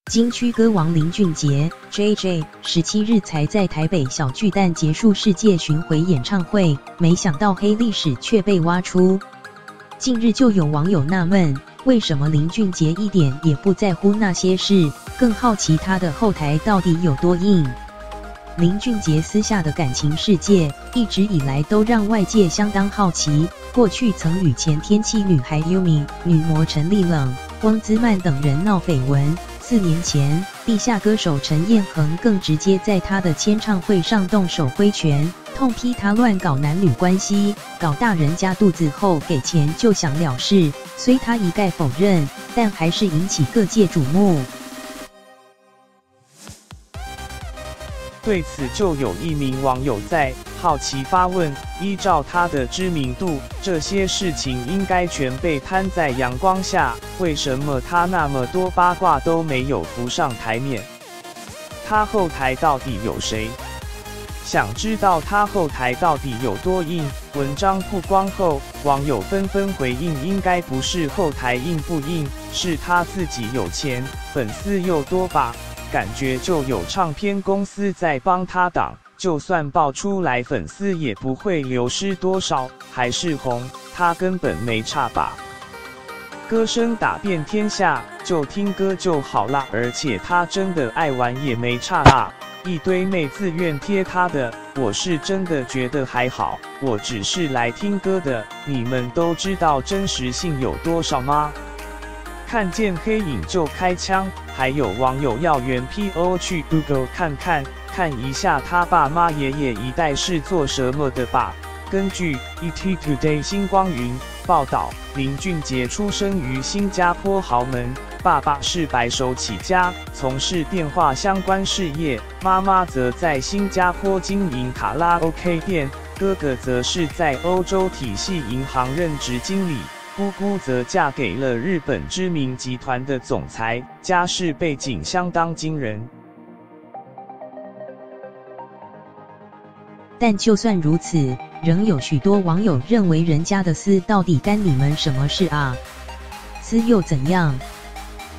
金曲歌王林俊杰 JJ 17日才在台北小巨蛋结束世界巡回演唱会，没想到黑历史却被挖出。近日就有网友纳闷，为什么林俊杰一点也不在乎那些事，更好奇他的后台到底有多硬。林俊杰私下的感情世界一直以来都让外界相当好奇，过去曾与前天气女孩 Yumi、女模陈立冷、汪姿曼等人闹绯闻。4年前，地下歌手陈彦恒更直接在他的签唱会上动手挥拳，痛批他乱搞男女关系，搞大人家肚子后给钱就想了事。虽他一概否认，但还是引起各界瞩目。对此，就有一名网友在好奇发问：依照他的知名度，这些事情应该全被摊在阳光下，为什么他那么多八卦都没有浮上台面？他后台到底有谁？想知道他后台到底有多硬？文章曝光后，网友纷纷回应：应该不是后台硬不硬，是他自己有钱，粉丝又多吧。感觉就有唱片公司在帮他挡，就算爆出来，粉丝也不会流失多少，还是红，他根本没差吧。歌声打遍天下，就听歌就好啦，而且他真的爱玩也没差啦。一堆妹自愿贴他的，我是真的觉得还好，我只是来听歌的，你们都知道真实性有多少吗？看见黑影就开枪，还有网友要原 PO 去 Google 看一下他爸妈爷爷一代是做什么的吧。根据 ET Today 星光云报道，林俊杰出生于新加坡豪门，爸爸是白手起家，从事电话相关事业，妈妈则在新加坡经营卡拉 OK 店，哥哥则是在欧洲体系银行任职经理。姑姑则嫁给了日本知名集团的总裁，家世背景相当惊人。但就算如此，仍有许多网友认为人家的私到底干你们什么事啊？私又怎样？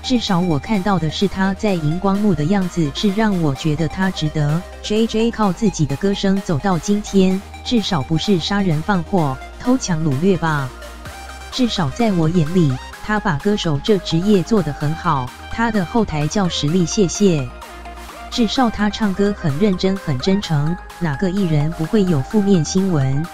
至少我看到的是他在荧光幕的样子，是让我觉得他值得。JJ 靠自己的歌声走到今天，至少不是杀人放火、偷抢掳掠吧？至少在我眼里，他把歌手这职业做得很好，他的后台叫实力，谢谢。至少他唱歌很认真很真诚，哪个艺人不会有负面新闻？